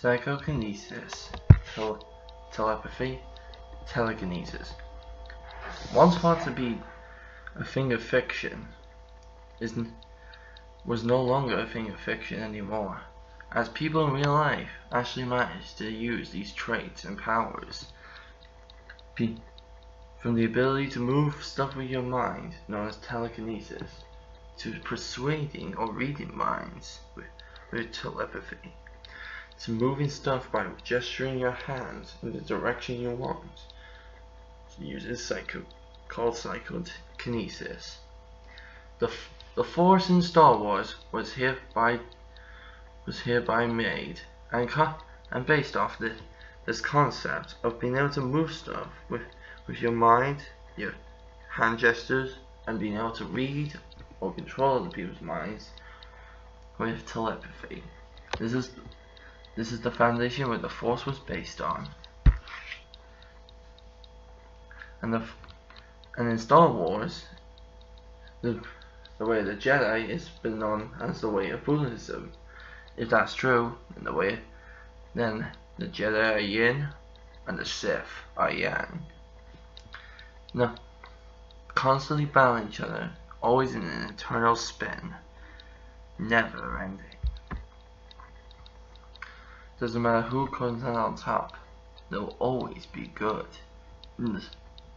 Psychokinesis, telepathy, telekinesis. Once thought to be a thing of fiction, was no longer a thing of fiction anymore, as people in real life actually managed to use these traits and powers. From the ability to move stuff with your mind, known as telekinesis, to persuading or reading minds with telepathy, to moving stuff by gesturing your hands in the direction you want, uses called psychokinesis. The Force in Star Wars was hereby made and based off this concept of being able to move stuff with your mind, your hand gestures, and being able to read or control other people's minds with telepathy. This is the foundation where the Force was based on. And in Star Wars, the way of the Jedi is been known as the way of Buddhism. If that's true, then the Jedi are Yin and the Sith are Yang. Now, constantly battling each other, always in an eternal spin, never ending. Doesn't matter who comes out on top, there will always be good in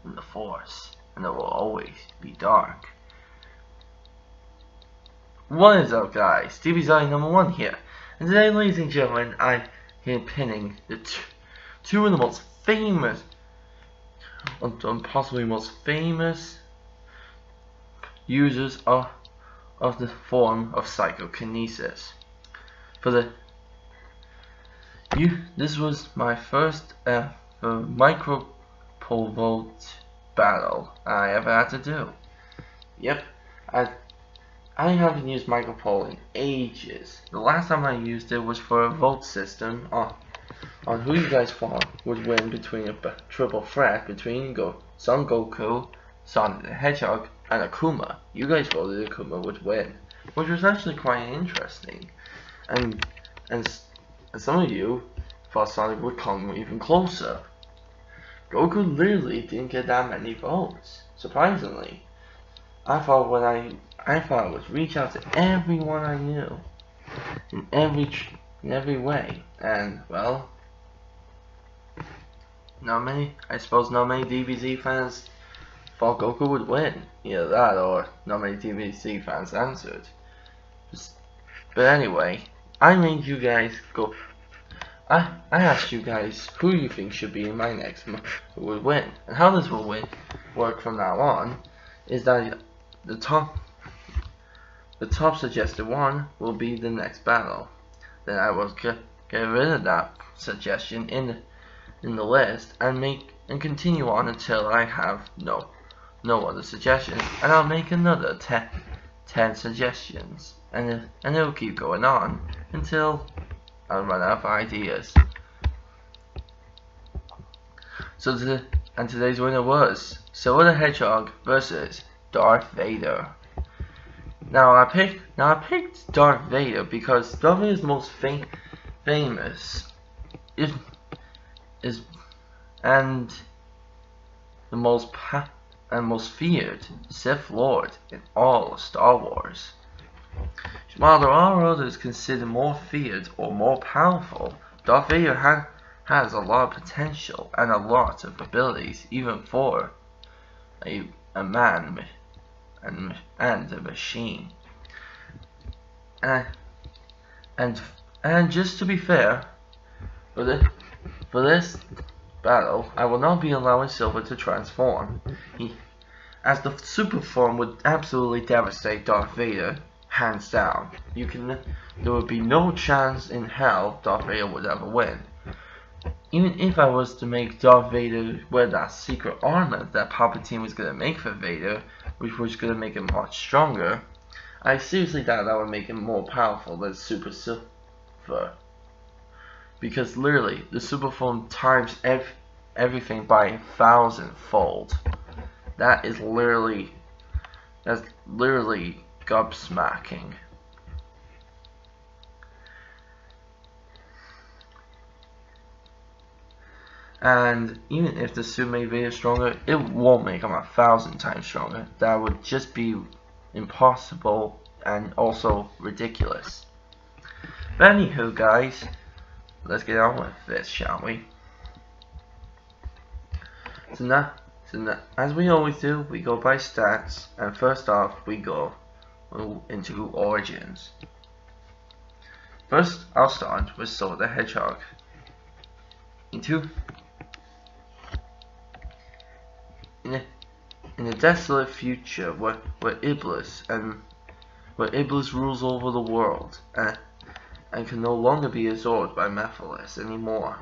the Force, and there will always be dark. What is up, guys? Stevie's Eye #1 here, and today, ladies and gentlemen, I'm here pinning the two of the most famous, possibly most famous users of the form of psychokinesis. This was my first micropoll vote battle I ever had to do. Yep, I haven't used micropoll in ages. The last time I used it was for a vote system on who you guys thought would win between a triple threat between Son Goku, Sonic the Hedgehog, and Akuma. You guys voted Akuma would win, which was actually quite interesting. And some of you thought Sonic would come even closer. Goku literally didn't get that many votes, surprisingly. I thought I would reach out to everyone I knew in every way, and well, I suppose not many DBZ fans thought Goku would win. Either that, or not many DBZ fans answered. But anyway, I made you guys go. I asked you guys who you think should be in my next who would win, and how this will work from now on is that the top suggested one will be the next battle. Then I will get rid of that suggestion in the list and continue on until I have no other suggestions, and I'll make another 10 suggestions, and it'll keep going on until I run out of ideas. So today's winner was Silver the Hedgehog versus Darth Vader. Now I picked Darth Vader because Darth Vader's most famous and the most feared Sith Lord in all of Star Wars. While there are others considered more feared or more powerful, Darth Vader has a lot of potential and a lot of abilities, even for a man and a machine. And just to be fair, for this battle, I will not be allowing Silver to transform, as the super form would absolutely devastate Darth Vader, hands down. There would be no chance in hell Darth Vader would ever win. Even if I was to make Darth Vader wear that secret armor that Palpatine was going to make for Vader, which was going to make him much stronger, I seriously doubt that would make him more powerful than Super Silver. Because literally, the super form times everything by 1,000-fold. That's literally gobsmacking. And even if the suit made Vader stronger, it won't make him 1,000 times stronger. That would just be impossible and also ridiculous. But anywho, guys, let's get on with this, shall we? So now, as we always do, we go by stats, and first off, we go into origins. First, I'll start with Silver the Hedgehog. In a desolate future where Iblis rules over the world and can no longer be absorbed by Mephiles anymore,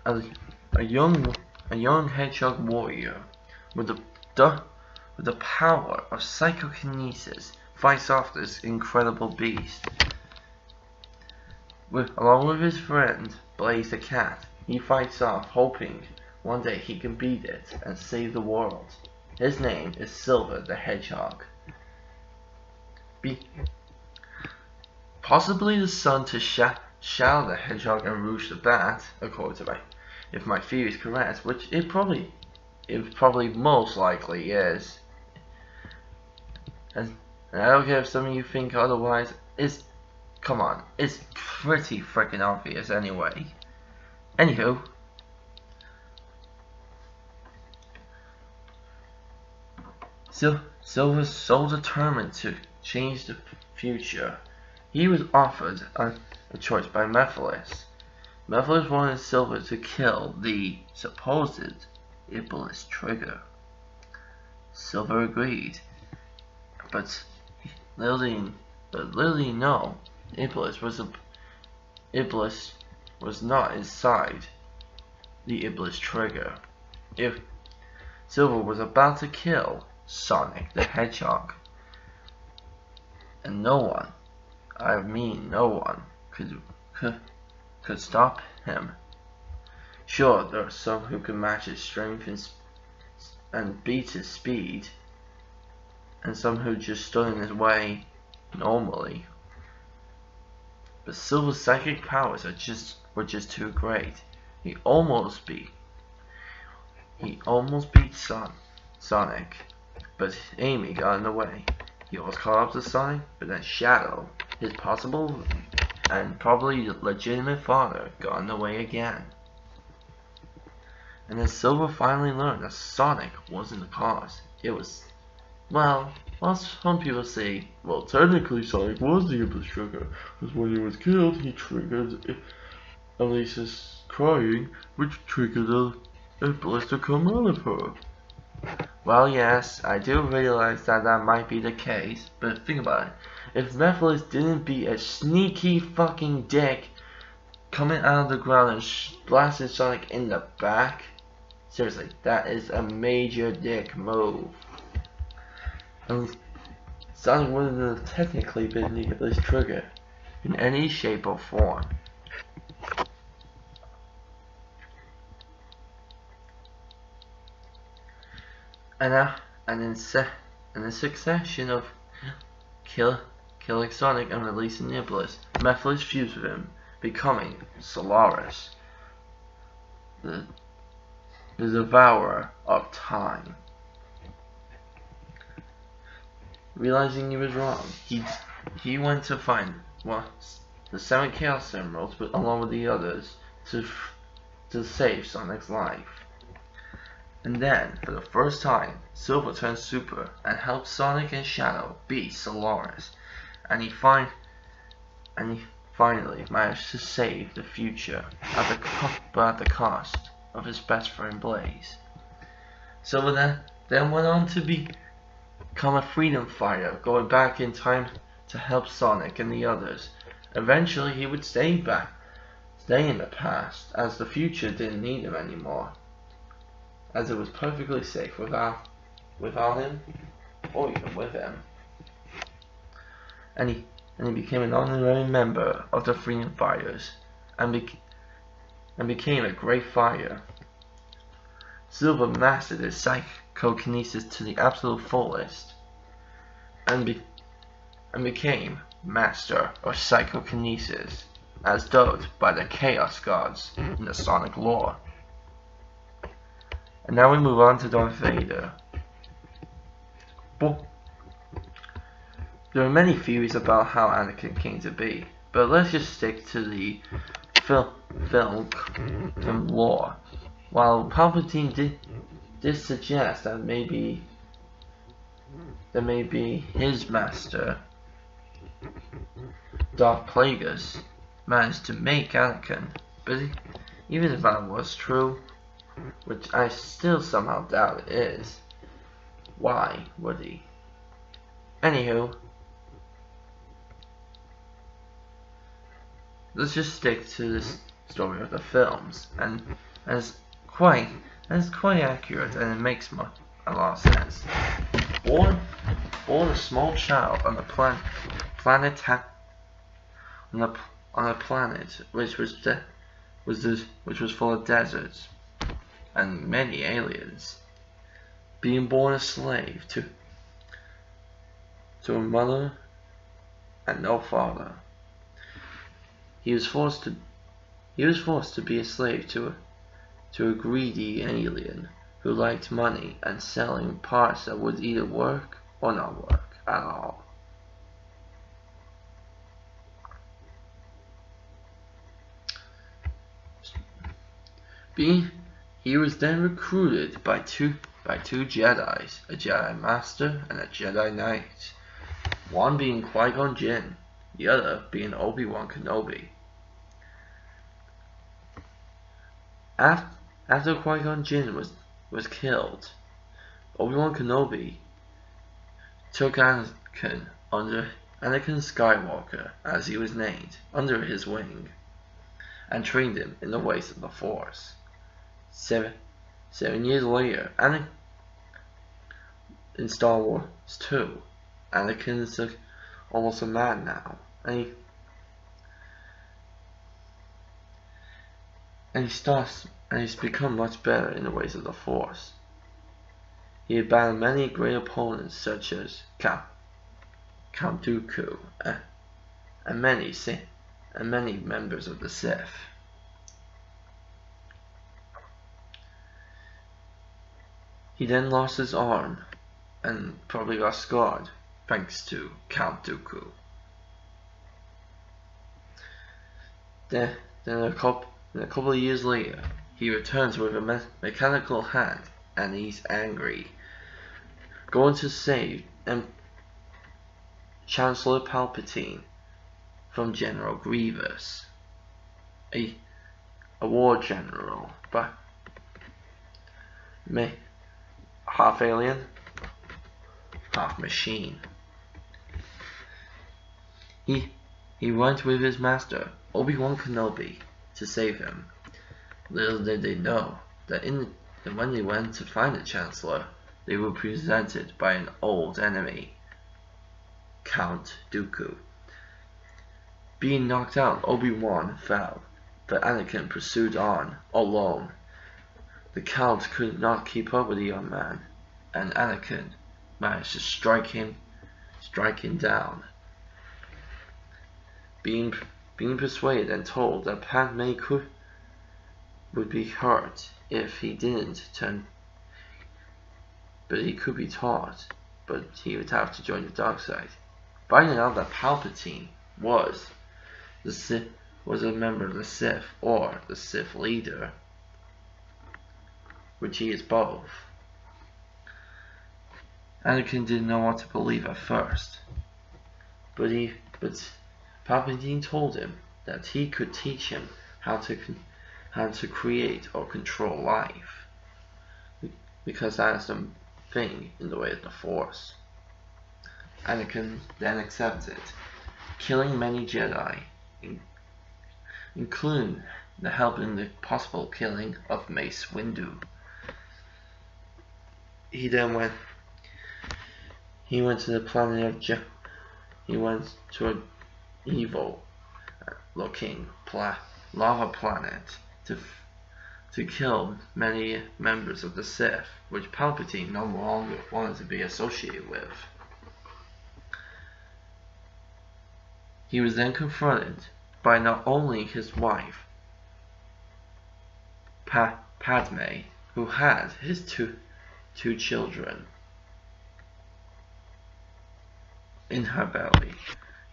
a young hedgehog warrior with the power of psychokinesis fights off this incredible beast. Along with his friend Blaze the cat, he fights off, hoping one day he can beat it and save the world. His name is Silver the Hedgehog. Possibly the son to Shadow the Hedgehog and Rouge the Bat, according to if my theory is correct, which it probably most likely is. And I don't care if some of you think otherwise. Come on, it's pretty freaking obvious anyway. Anywho, Silver's so determined to change the future. He was offered a choice by Mephiles. Mephiles wanted Silver to kill the supposed Iblis trigger. Silver agreed, but little did he know, Iblis was not inside the Iblis trigger. If Silver was about to kill Sonic the Hedgehog, and no one, I mean no one, could stop him. Sure, there are some who can match his strength and beat his speed, and some who just stood in his way normally. But Silver's psychic powers were just too great. He almost beat Sonic, but Amy got in the way. He almost caught up to Sonic, but then Shadow, his possible and probably legitimate father, got in the way again. And then Silver finally learned that Sonic wasn't the cause. It was, well, some people say, well, technically Sonic was the Iblis trigger, because when he was killed, he triggered Elisa's crying, which triggered the Iblis to come out of her. Well, yes, I do realize that might be the case, but think about it. If Mephiles didn't be a sneaky fucking dick coming out of the ground and blasting Sonic in the back, seriously, that is a major dick move. And Sonic wouldn't have technically been the Iblis trigger in any shape or form. And in the succession of killing Sonic and releasing Iblis, Mephiles fused with him, becoming Solaris, the devourer of time. Realizing he was wrong, he went to find the 7 Chaos Emeralds along with the others to save Sonic's life. And then, for the first time, Silver turned super and helped Sonic and Shadow beat Solaris, and he finally managed to save the future at the cost of his best friend Blaze. Silver then went on to become a freedom fighter, going back in time to help Sonic and the others. Eventually, he would stay in the past, as the future didn't need him anymore, as it was perfectly safe without him, or even with him. And he became an honorary member of the Freedom Fighters, and became a great fighter. Silver mastered his psychokinesis to the absolute fullest, and became master of psychokinesis, as dubbed by the Chaos Gods in the Sonic lore. And now we move on to Darth Vader. Well, there are many theories about how Anakin came to be, but let's just stick to the film lore. While Palpatine did suggest that maybe his master, Darth Plagueis, managed to make Anakin, but even if that was true, which I still somehow doubt it is, why would he? Anywho, let's just stick to this story of the films, and it's quite accurate, and it makes a lot of sense. Born a small child on a planet which was full of deserts and many aliens, being born a slave to a mother and no father. He was forced to be a slave to a greedy alien who liked money and selling parts that would either work or not work at all. He was then recruited by two Jedis, a Jedi Master and a Jedi Knight, one being Qui-Gon Jinn, the other being Obi-Wan Kenobi. After Qui-Gon Jinn was killed, Obi-Wan Kenobi took Anakin Skywalker, as he was named, under his wing, and trained him in the ways of the Force. 7 years later, in Star Wars 2, Anakin is almost a man now, and he's become much better in the ways of the Force. He had battled many great opponents such as Count Dooku and many members of the Sith. He then lost his arm and probably got scarred thanks to Count Dooku. Then a couple of years later, he returns with a mechanical hand, and he's angry, going to save Chancellor Palpatine from General Grievous, a war general, but half alien, half machine. He went with his master, Obi-Wan Kenobi, to save him. Little did they know that when they went to find the Chancellor, they were presented by an old enemy, Count Dooku. Being knocked out, Obi-Wan fell, but Anakin pursued on, alone. The Count could not keep up with the young man, and Anakin managed to strike him down. Being persuaded and told that Padme would be hurt if he didn't turn, but he could be taught, but he would have to join the dark side. Finding out that Palpatine was a member of the Sith, or the Sith leader, which he is both, Anakin didn't know what to believe at first, but Palpatine told him that he could teach him how to create or control life, because that is the thing in the way of the Force. Anakin then accepted, killing many Jedi, including the help in the possible killing of Mace Windu. He went to the planet of he went to an evil looking lava planet to kill many members of the Sith, which Palpatine no longer wanted to be associated with. He was then confronted by not only his wife, Padme, who had his two children in her belly.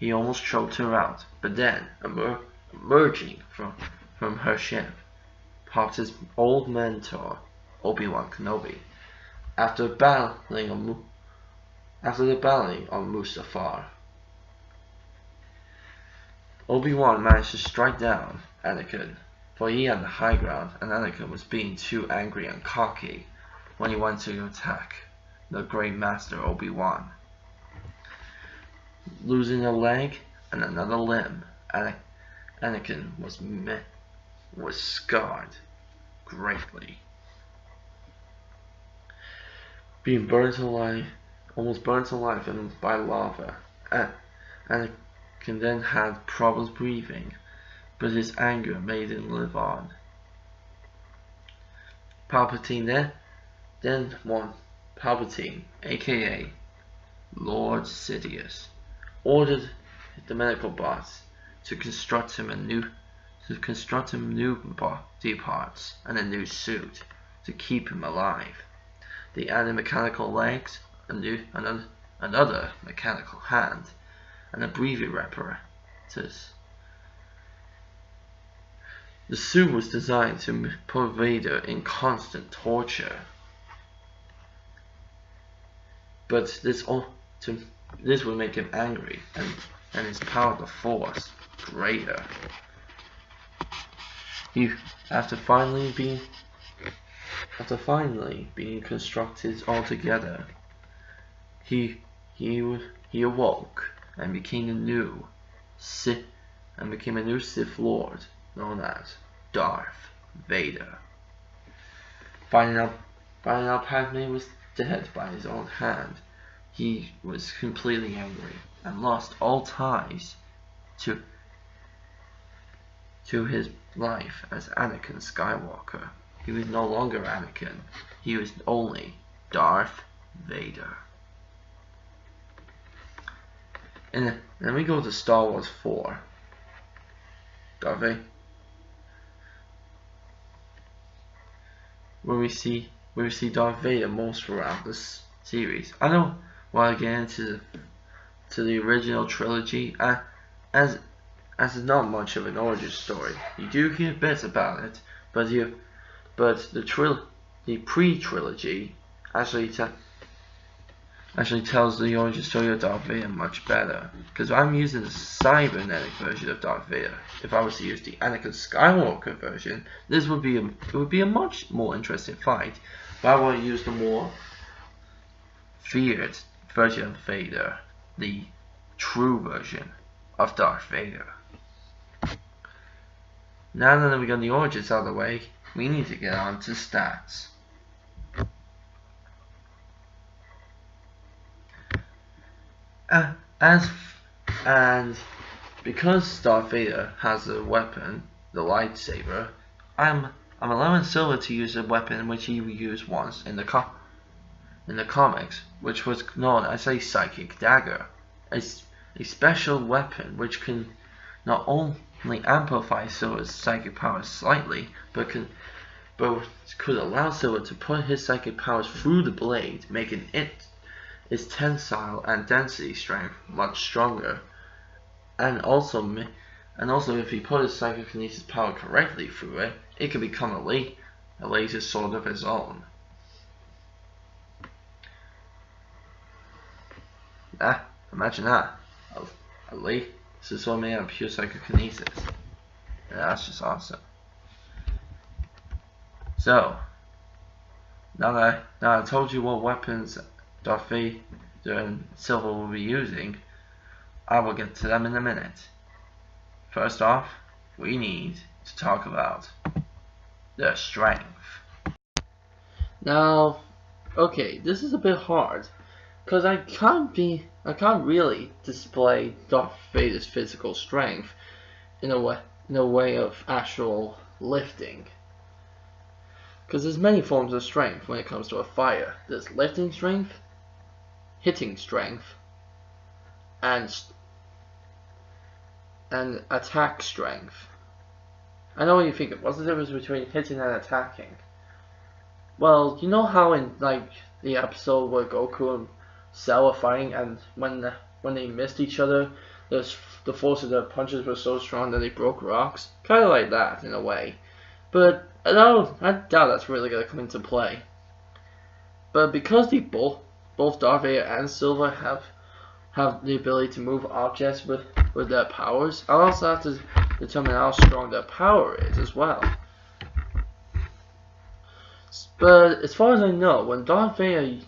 He almost choked her out, but then, emerging from her ship, popped his old mentor, Obi-Wan Kenobi. After the battling on Mustafar, Obi-Wan managed to strike down Anakin, for he had the high ground, and Anakin was being too angry and cocky when he went to attack the Great Master Obi-Wan. Losing a leg and another limb, Anakin was scarred greatly. Being burnt alive, almost burnt alive by lava, Anakin then had problems breathing, but his anger made him live on. Palpatine, aka Lord Sidious, ordered the medical bots to construct him new body parts and a new suit to keep him alive. They added mechanical legs, another mechanical hand, and a breathing apparatus. The suit was designed to put Vader in constant torture, but this would make him angry and his power of the Force greater. After finally being constructed altogether, he awoke and became a new Sith Lord known as Darth Vader. Finding out Padme was dead by his own hand, he was completely angry and lost all ties to his life as Anakin Skywalker. He was no longer Anakin, he was only Darth Vader. And then we go to Star Wars 4. Darth Vader, where we see Darth Vader most throughout this series. I don't want to get into the original trilogy, as it's not much of an origin story. You do hear bits about it, but the pre-trilogy actually tells the origin story of Darth Vader much better. Because I'm using the cybernetic version of Darth Vader. If I was to use the Anakin Skywalker version, it would be a much more interesting fight. But I want to use the more feared version of Vader, the true version of Darth Vader. Now that we got the origins out of the way, we need to get on to stats. And because Darth Vader has a weapon, the lightsaber, I'm allowing Silver to use a weapon which he used once in the comics, which was known as a psychic dagger, a special weapon which can not only amplify Silver's psychic powers slightly, but could allow Silver to put his psychic powers through the blade, making its tensile and density strength much stronger. And also if he put his Psychokinesis power correctly through it, it could become a laser sword of his own. Imagine that. A laser sword made out of pure Psychokinesis. Yeah, that's just awesome. So, now that I told you what weapons Darth Vader and Silver will be using, I will get to them in a minute. First off, we need to talk about their strength. Now, okay, this is a bit hard, because I can't really display Darth Vader's physical strength in a way of actual lifting. Because there's many forms of strength when it comes to a fighter. There's lifting strength, hitting strength, and attack strength. I know what you think. What's the difference between hitting and attacking? Well, you know how in like the episode where Goku and Cell were fighting, and when they missed each other, the force of their punches was so strong that they broke rocks. Kind of like that in a way, but I doubt that's really gonna come into play. But because they both Darth Vader and Silver have the ability to move objects with their powers, I'll also have to determine how strong their power is as well. But as far as I know, when Darth Vader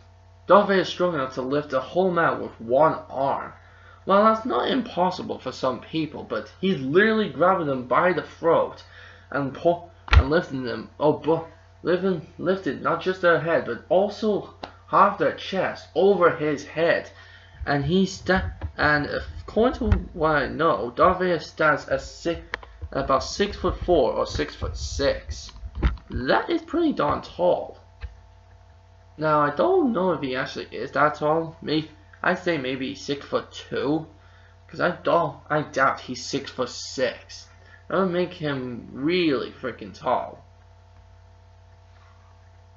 is strong enough to lift a whole man with one arm. Well, that's not impossible for some people, but he's literally grabbing them by the throat and lifting them. Lifted not just their head, but also half their chest over his head. And according to what I know, Darth Vader stands at about 6'4" or 6'6". That is pretty darn tall. Now I don't know if he actually is that tall. I'd say maybe 6'2", because I doubt he's 6'6". That would make him really freaking tall.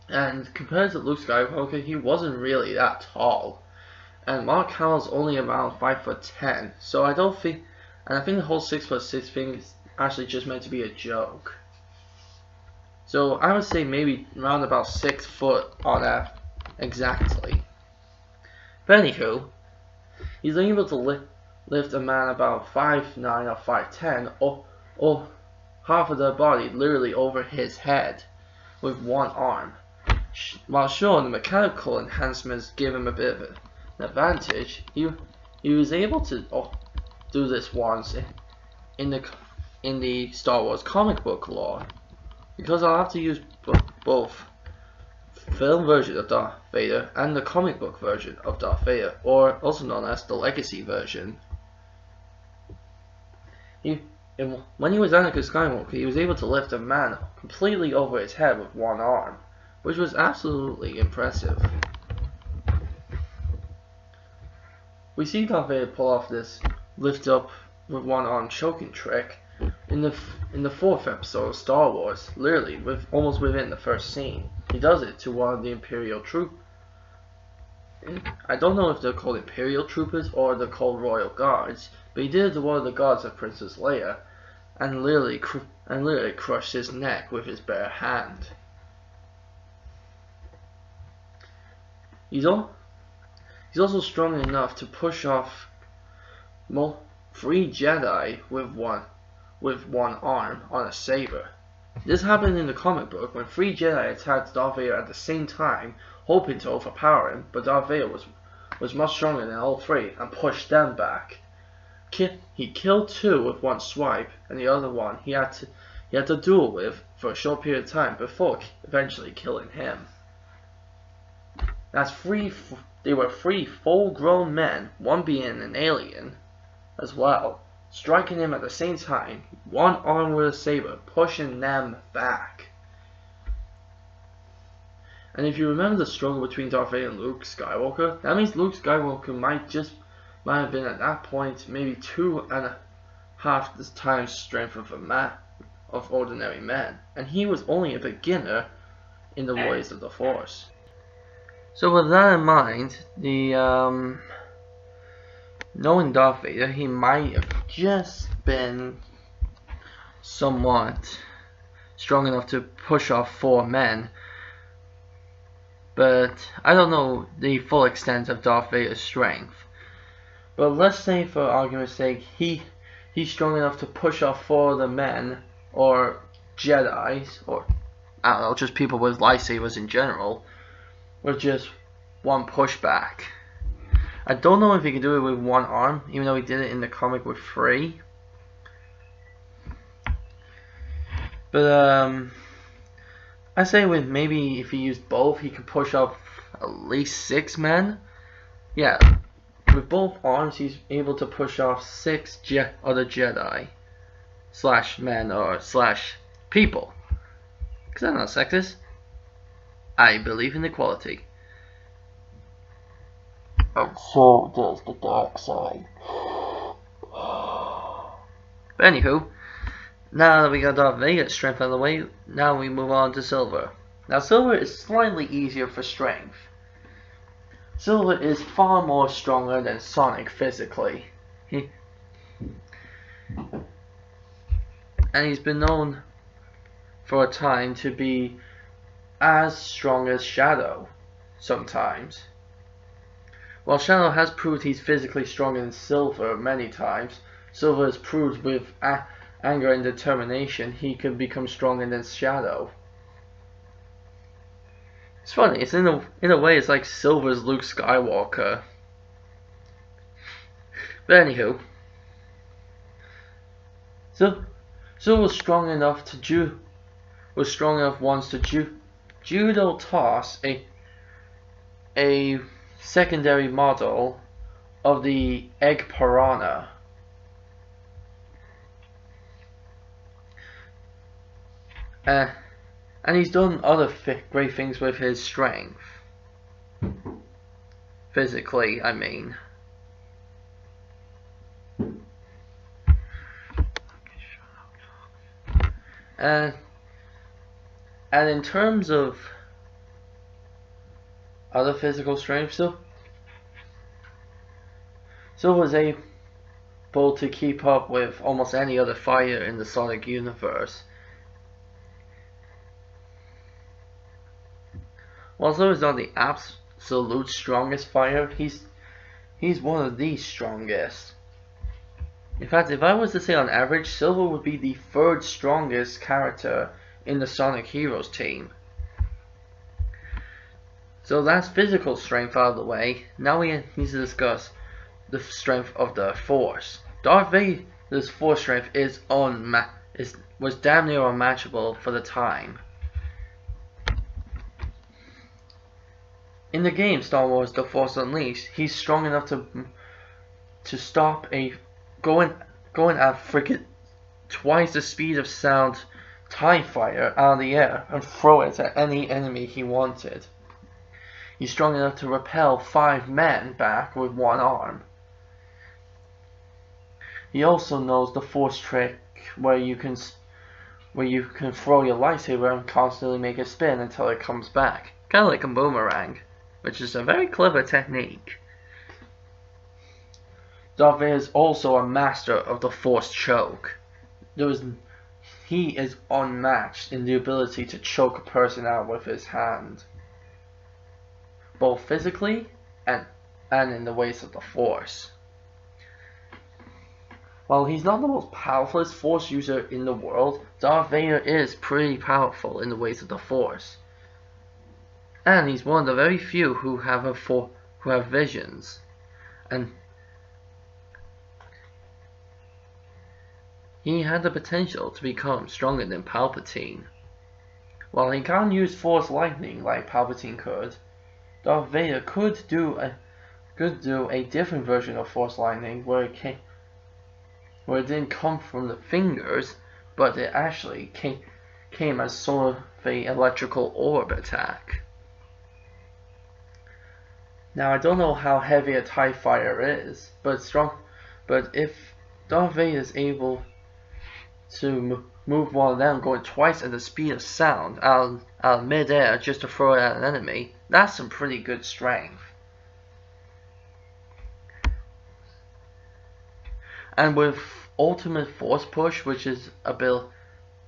And compared to Luke Skywalker, he wasn't really that tall. And Mark Hamill's only around 5'10". So I don't think, and I think the whole 6'6" thing is actually just meant to be a joke. So I would say maybe around about 6 foot on that exactly. But anywho, he's able to lift a man about 5'9" or 5'10", or half of their body literally over his head with one arm. While sure, the mechanical enhancements give him a bit of an advantage, he was able to do this once in the Star Wars comic book lore, because I'll have to use both film version of Darth Vader and the comic book version of Darth Vader, or also known as the Legacy version. When he was Anakin Skywalker, he was able to lift a man completely over his head with one arm, which was absolutely impressive. We see Darth Vader pull off this lift up with one arm choking trick in the 4th episode of Star Wars, literally almost within the first scene. He does it to one of the Imperial troop. I don't know if they're called Imperial troopers or they're called Royal Guards, but he did it to one of the guards of Princess Leia, and literally crushed his neck with his bare hand. He's also strong enough to push off 3 Jedi with one arm on a saber. This happened in the comic book when 3 Jedi attacked Darth Vader at the same time, hoping to overpower him, but Darth Vader was much stronger than all 3 and pushed them back. He killed 2 with one swipe, and the other one he had to duel with for a short period of time before eventually killing him. They were 3 full-grown men, one being an alien as well, striking him at the same time, one arm with a saber, pushing them back. And if you remember the struggle between Darth Vader and Luke Skywalker, that means Luke Skywalker might have been at that point maybe 2.5 times strength of ordinary men, and he was only a beginner in the ways of the Force. So with that in mind, knowing Darth Vader, he might have just been somewhat strong enough to push off 4 men, but I don't know the full extent of Darth Vader's strength. But let's say, for argument's sake, he's strong enough to push off 4 of the men, or Jedis, or I don't know, just people with lightsabers in general, with just one pushback. I don't know if he could do it with one arm, even though he did it in the comic with 3. But I say with maybe if he used both, he could push up at least 6 men. Yeah, with both arms, he's able to push off 6 other Jedi / men or / people. Because I'm not sexist. I believe in equality. And so does the dark side. But anywho, now that we got Darth Vader's strength out of the way, now we move on to Silver. Now Silver is slightly easier for strength. Silver is far more stronger than Sonic physically. And he's been known for a time to be as strong as Shadow sometimes. While Shadow has proved he's physically stronger than Silver many times, Silver has proved with anger and determination he can become stronger than Shadow. It's funny, it's in a way it's like Silver's Luke Skywalker. But anywho, Silver was strong enough once to judo toss a secondary model of the egg piranha. And he's done other great things with his strength. Physically, I mean. And in terms of other physical strength, Silver was able to keep up with almost any other fighter in the Sonic universe. While Silver's not the absolute strongest fighter, he's one of the strongest. In fact, if I was to say on average, Silver would be the third strongest character in the Sonic Heroes team. So that's physical strength out of the way. Now we need to discuss the strength of the Force. Darth Vader's Force strength was damn near unmatchable for the time. In the game Star Wars: The Force Unleashed, he's strong enough to stop a going at frickin' twice the speed of sound TIE fighter out of the air and throw it at any enemy he wanted. He's strong enough to repel 5 men back with one arm. He also knows the Force trick where you can throw your lightsaber and constantly make it spin until it comes back, kind of like a boomerang, which is a very clever technique. Darth Vader is also a master of the Force choke. He is unmatched in the ability to choke a person out with his hand, both physically and in the ways of the Force. While he's not the most powerful Force user in the world, Darth Vader is pretty powerful in the ways of the Force. And he's one of the very few who have visions. And he had the potential to become stronger than Palpatine. While he can't use Force lightning like Palpatine could, Darth Vader could do a different version of Force lightning where it didn't come from the fingers, but it actually came as sort of an electrical orb attack. Now I don't know how heavy a TIE fighter is, but if Darth Vader is able to move one of them going twice at the speed of sound out of mid-air just to throw it at an enemy, that's some pretty good strength. And with Ultimate Force Push, which is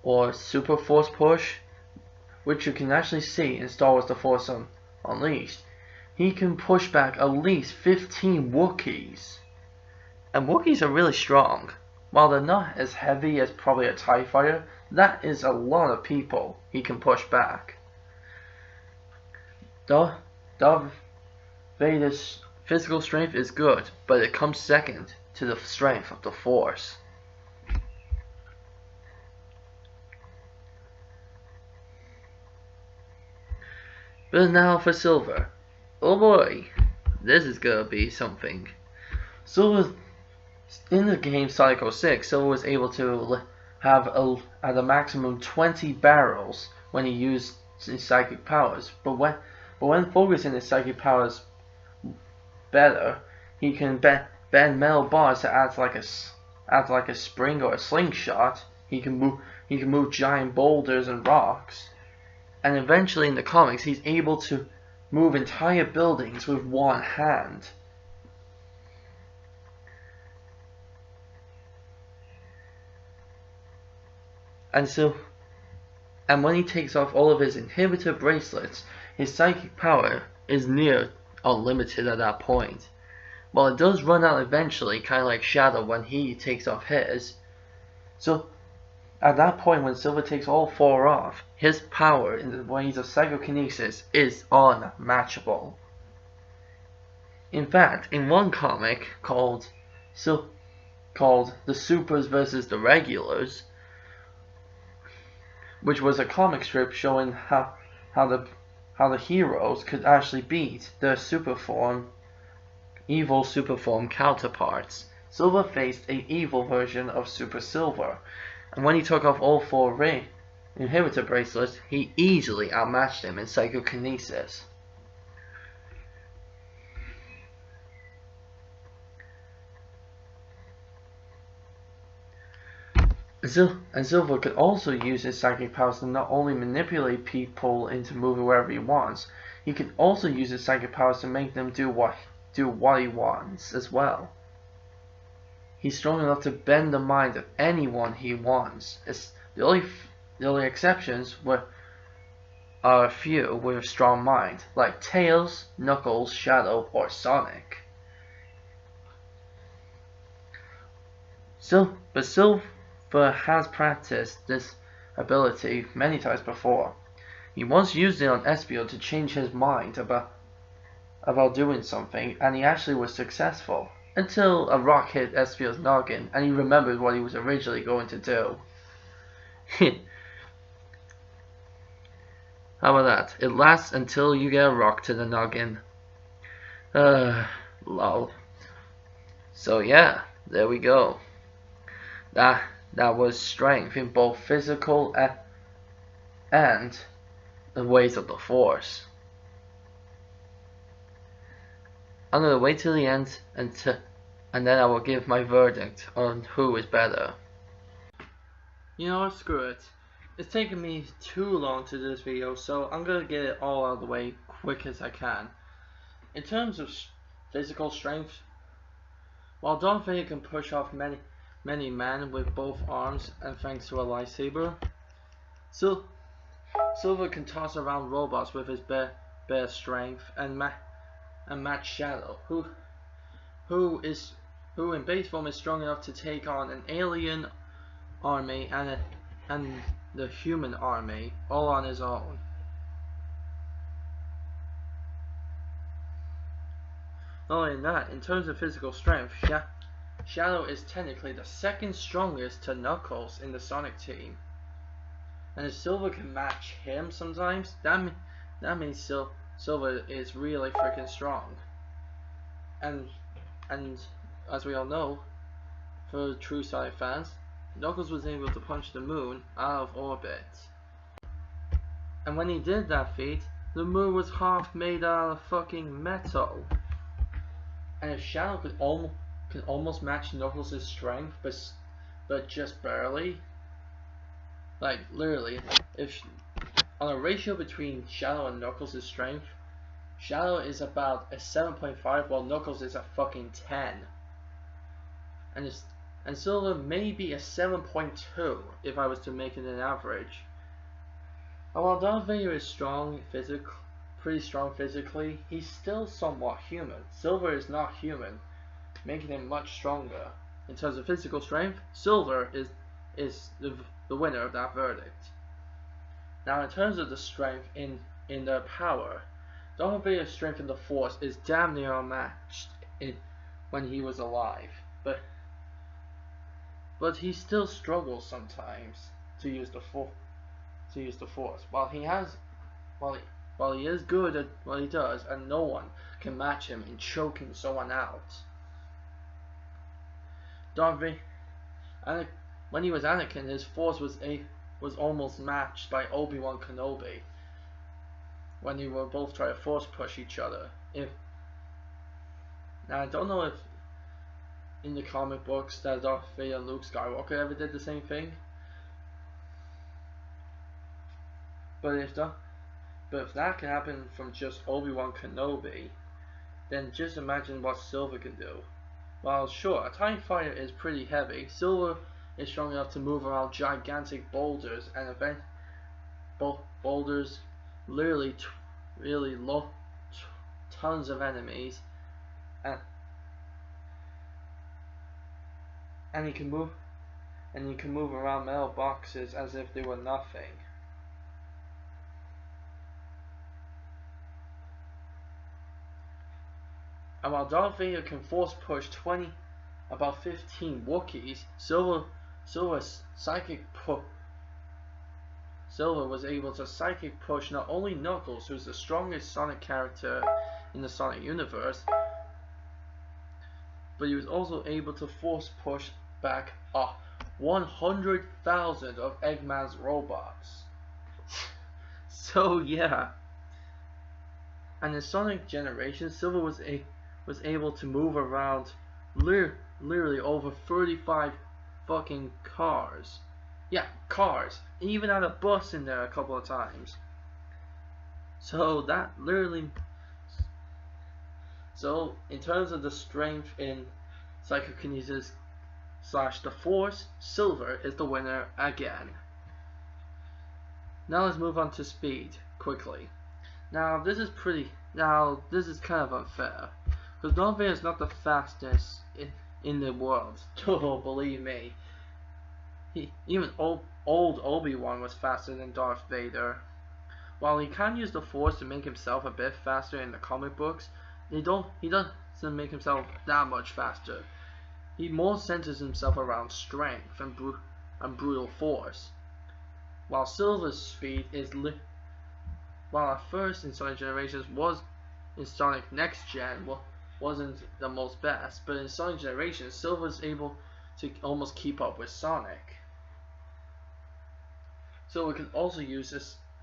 or Super Force Push, which you can actually see in Star Wars: The Force Unleashed, he can push back at least 15 Wookiees. And Wookiees are really strong. While they're not as heavy as probably a TIE fighter, that is a lot of people he can push back. Darth Vader's physical strength is good, but it comes second to the strength of the Force. But now for Silver. Oh boy, this is gonna be something. Silver, in the game Psycho 6, Silver was able to have at a maximum 20 barrels when he used his psychic powers. But when focusing his psychic powers better, he can bend metal bars to act like a spring or a slingshot. He can move giant boulders and rocks. And eventually in the comics, he's able to move entire buildings with one hand. And when he takes off all of his inhibitor bracelets, his psychic power is near unlimited at that point. Well, it does run out eventually, kind of like Shadow when he takes off his. So, at that point when Silver takes all four off, his power in the ways of psychokinesis is unmatchable. In fact, in one comic called The Supers vs. the Regulars, which was a comic strip showing how the heroes could actually beat their evil superform counterparts, Silver faced an evil version of Super Silver, and when he took off all four inhibitor bracelets, he easily outmatched him in psychokinesis. And Silver could also use his psychic powers to not only manipulate people into moving wherever he wants, he could also use his psychic powers to make them do what he wants as well. He's strong enough to bend the mind of anyone he wants. The only exceptions are a few with a strong mind, like Tails, Knuckles, Shadow, or Sonic. But Silver has practiced this ability many times before. He once used it on Espio to change his mind about doing something, and he actually was successful, until a rock hit Espio's noggin and he remembered what he was originally going to do. How about that? It lasts until you get a rock to the noggin. Lol. So yeah, there we go. That was strength in both physical and the ways of the Force. I'm gonna wait till the end and then I will give my verdict on who is better. You know what, screw it. It's taken me too long to do this video, so I'm gonna get it all out of the way quick as I can. In terms of physical strength, while Darth Vader can push off many men with both arms and thanks to a lightsaber, Silver can toss around robots with his bare strength and match Shadow, who in base form is strong enough to take on an alien army and the human army all on his own. Not only that, in terms of physical strength, Shadow is technically the second strongest to Knuckles in the Sonic team. And if Silver can match him sometimes, that means Silver is really freaking strong. And as we all know, for true Sonic fans, Knuckles was able to punch the moon out of orbit. And when he did that feat, the moon was half made out of fucking metal. And if Shadow could almost match Knuckles' strength, but just barely, like literally, if on a ratio between Shadow and Knuckles' strength, Shadow is about a 7.5 while Knuckles is a fucking 10. And Silver may be a 7.2 if I was to make it an average. And while Darth Vader is pretty strong physically, he's still somewhat human. Silver is not human, making him much stronger. In terms of physical strength, Silver is the winner of that verdict. Now in terms of the strength in their power, Darth Vader's strength in the Force is damn near unmatched when he was alive, but he still struggles sometimes to use the Force. While he is good at what he does, and no one can match him in choking someone out. Darth Vader, when he was Anakin, his Force was almost matched by Obi-Wan Kenobi, when they were both trying to Force push each other. Now I don't know if in the comic books that Darth Vader and Luke Skywalker ever did the same thing, but But if that can happen from just Obi-Wan Kenobi, then just imagine what Silver can do. Well, sure, a TIE fighter is pretty heavy. Silver is strong enough to move around gigantic boulders and event boulders, literally tons of enemies, and he can move around metal boxes as if they were nothing. And while Darth Vader can force push about 15 Wookiees, Silver was able to psychic push not only Knuckles, who's the strongest Sonic character in the Sonic universe, but he was also able to force push back 100,000 of Eggman's robots. So yeah. And in Sonic Generations, Silver was able to move around literally over 35 fucking cars. Yeah, cars. Even had a bus in there a couple of times. So that literally. So in terms of the strength in Psychokinesis / the Force, Silver is the winner again. Now let's move on to speed quickly. Now this is kind of unfair, because Darth Vader is not the fastest in the world. Oh, believe me. Even old Obi-Wan was faster than Darth Vader. While he can use the Force to make himself a bit faster in the comic books, he doesn't make himself that much faster. He more centers himself around strength and brutal force. While Silver's speed is while at first in Sonic Generations in Sonic Next Gen wasn't the most best, but in Sonic Generations, Silver was able to almost keep up with Sonic. So we can also use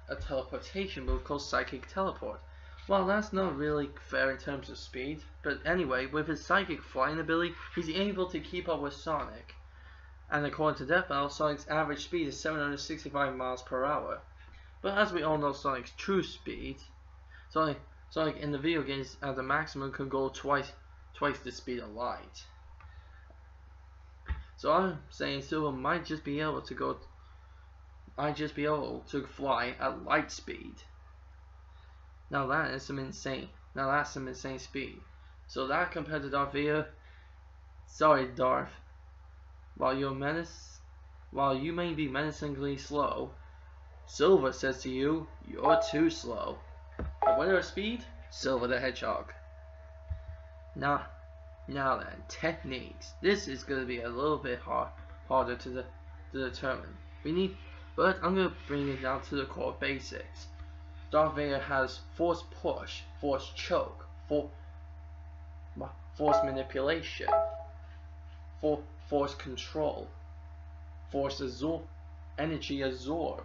a teleportation move called Psychic Teleport. Well, that's not really fair in terms of speed, but anyway, with his psychic flying ability, he's able to keep up with Sonic. And according to Death Battle, Sonic's average speed is 765 miles per hour. But as we all know Sonic's true speed, Sonic in the video games at the maximum can go twice the speed of light. So I'm saying Silver might just be able to fly at light speed. Now that's some insane speed. So that compared to Darth Vader, sorry Darth. While you may be menacingly slow, Silver says to you, you're too slow. The winner of speed, Silver the Hedgehog. Now then, techniques. This is going to be a little bit harder to determine. But I'm going to bring it down to the core basics. Darth Vader has Force Push, Force Choke, Force Manipulation, Force Control, Force Energy Absorb.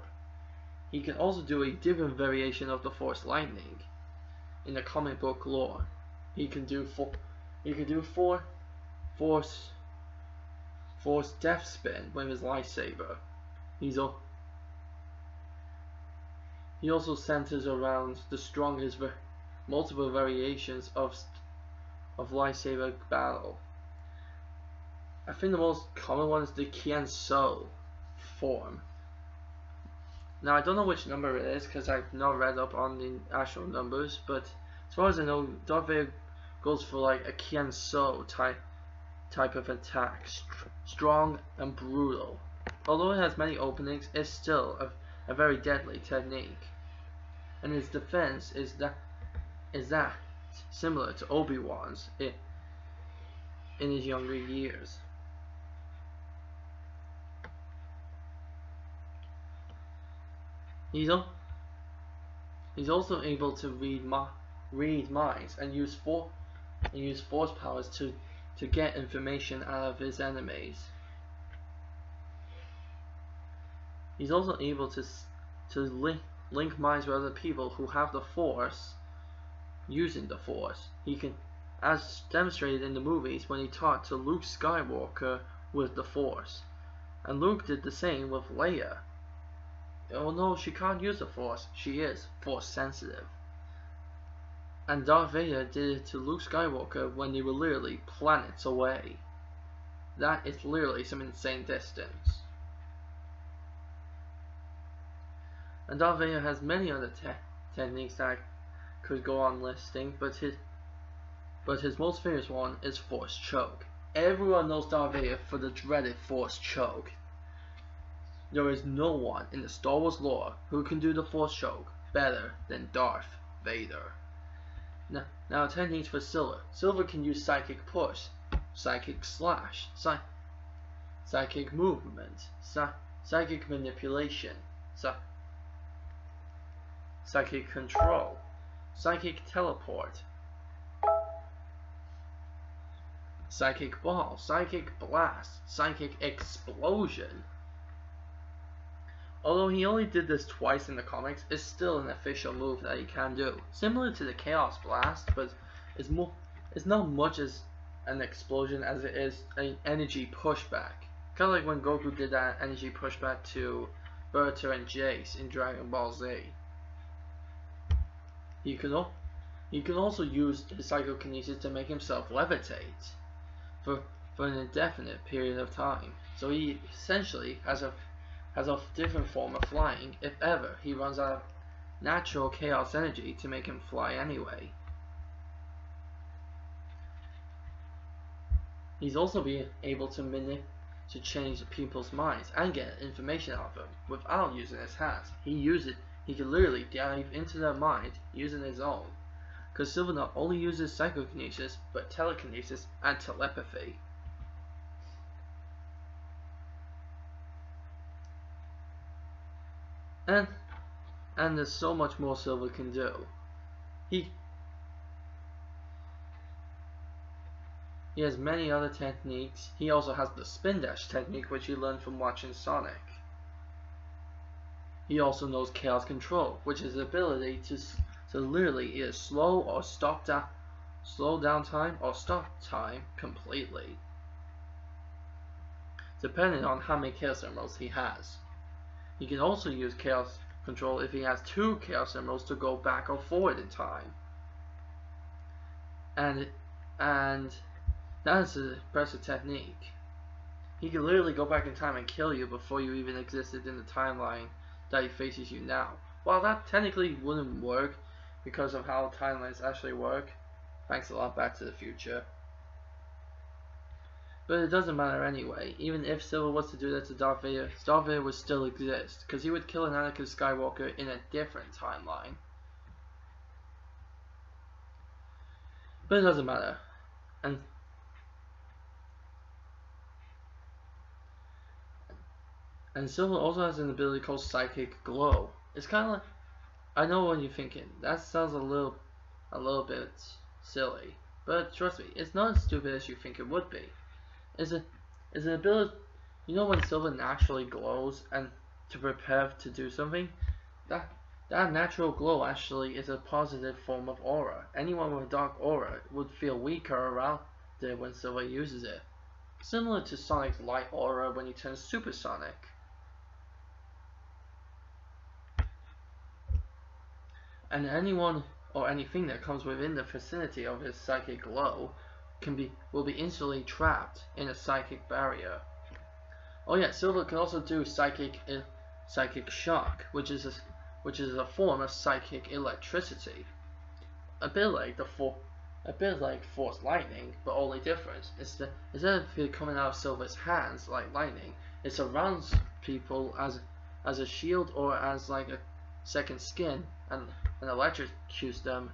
He can also do a different variation of the Force Lightning. In the comic book lore, he can do Force Death Spin with his lightsaber. He also centers around the strongest multiple variations of lightsaber battle. I think the most common one is the Qian So form. Now I don't know which number it is because I've not read up on the actual numbers, but as far as I know, Darth Vader goes for like a Qian So type of attack, strong and brutal. Although it has many openings, it's still a very deadly technique. And his defense is that similar to Obi-Wan's in his younger years. He's also able to read minds and use force powers to get information out of his enemies. He's also able to link minds with other people who have the Force, using the Force. He can, as demonstrated in the movies when he talked to Luke Skywalker with the Force, and Luke did the same with Leia although she can't use the Force, she is Force sensitive. And Darth Vader did it to Luke Skywalker when they were literally planets away. That is literally some insane distance. And Darth Vader has many other techniques that I could go on listing, but his most famous one is Force Choke. Everyone knows Darth Vader for the dreaded Force Choke. There is no one in the Star Wars lore who can do the Force Choke better than Darth Vader. Now techniques for Silver. Silver can use Psychic Push, Psychic Slash, Psychic Movement, Psychic Manipulation, Psychic Control, Psychic Teleport, Psychic Ball, Psychic Blast, Psychic Explosion. Although he only did this twice in the comics, it's still an official move that he can do. Similar to the Chaos Blast, but it's not much as an explosion as it is an energy pushback. Kind of like when Goku did that energy pushback to Berta and Jace in Dragon Ball Z. He can also use his Psychokinesis to make himself levitate for an indefinite period of time. So he essentially has a different form of flying if ever he runs out of natural chaos energy to make him fly anyway. He's also being able to change people's minds and get information out of them without using his hands. He can literally dive into their mind using his own. Because Silver not only uses Psychokinesis, but telekinesis and telepathy. And there's so much more Silver can do. He has many other techniques. He also has the spin dash technique, which he learned from watching Sonic. He also knows Chaos Control, which is the ability to literally either slow down time or stop time completely, depending on how many Chaos Emeralds he has. He can also use Chaos Control if he has 2 Chaos Emeralds to go back or forward in time. And that is an impressive technique. He can literally go back in time and kill you before you even existed in the timeline that he faces you now. While that technically wouldn't work because of how timelines actually work, thanks a lot Back to the Future. But it doesn't matter anyway. Even if Silver was to do that to Darth Vader would still exist, because he would kill an Anakin Skywalker in a different timeline. But it doesn't matter. And Silver also has an ability called Psychic Glow. It's kind of like, I know what you're thinking. That sounds a little bit silly, but trust me, it's not as stupid as you think it would be. It's an ability. You know when Silver naturally glows and to prepare to do something, that natural glow actually is a positive form of aura. Anyone with a dark aura would feel weaker around it when Silver uses it. Similar to Sonic's light aura when he turns supersonic. And anyone or anything that comes within the vicinity of his psychic glow will be instantly trapped in a psychic barrier. Oh yeah, Silver can also do psychic shock, which is a form of psychic electricity. A bit like Force Lightning, but only different. Instead of it coming out of Silver's hands like lightning, it surrounds people as a shield or as like a second skin and electrocutes them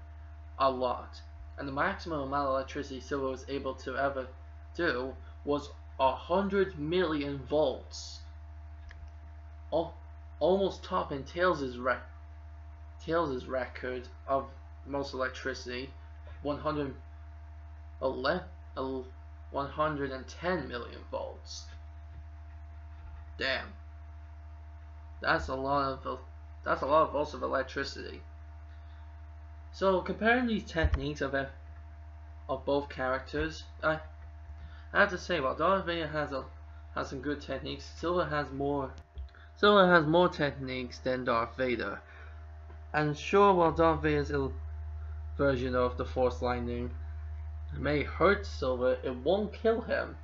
a lot. And the maximum amount of electricity Silver was able to ever do was 100 million volts. Almost topping Tails' record of most electricity, 110 million volts. Damn. That's a lot of volts of electricity. So comparing these techniques of both characters, I have to say, while Darth Vader has some good techniques, Silver has more Silver has more techniques than Darth Vader. And sure, while Darth Vader's version of the Force Lightning may hurt Silver, it won't kill him.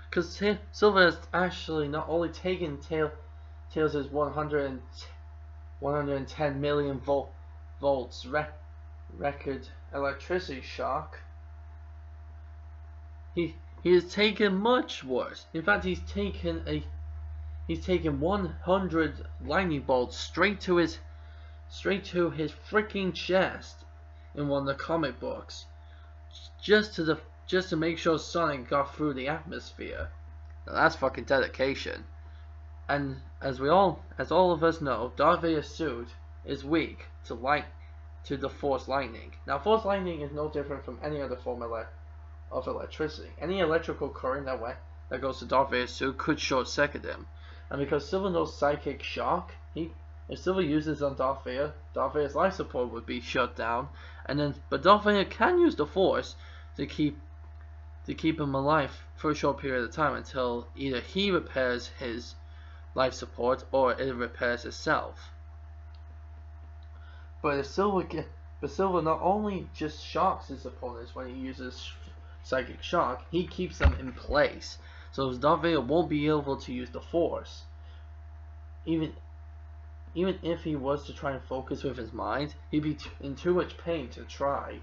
Because Silver has actually not only taken Tails' 110 million volts record electricity shock, he has taken much worse. In fact, he's taken 100 lightning bolts straight to his freaking chest in one of the comic books, just to make sure Sonic got through the atmosphere. Now that's fucking dedication. And as all of us know, Darth Vader's suit is weak to the Force Lightning. Now, Force Lightning is no different from any other form of electricity. Any electrical current that goes to Darth Vader's suit could short circuit him. And because Silver knows Psychic Shock, if Silver uses on Darth Vader's life support would be shut down. But Darth Vader can use the Force to keep him alive for a short period of time until either he repairs his life support or it repairs itself. But Silver not only just shocks his opponents when he uses Psychic Shock, he keeps them in place. So Darth Vader won't be able to use the Force. Even if he was to try and focus with his mind, he'd be in too much pain to try.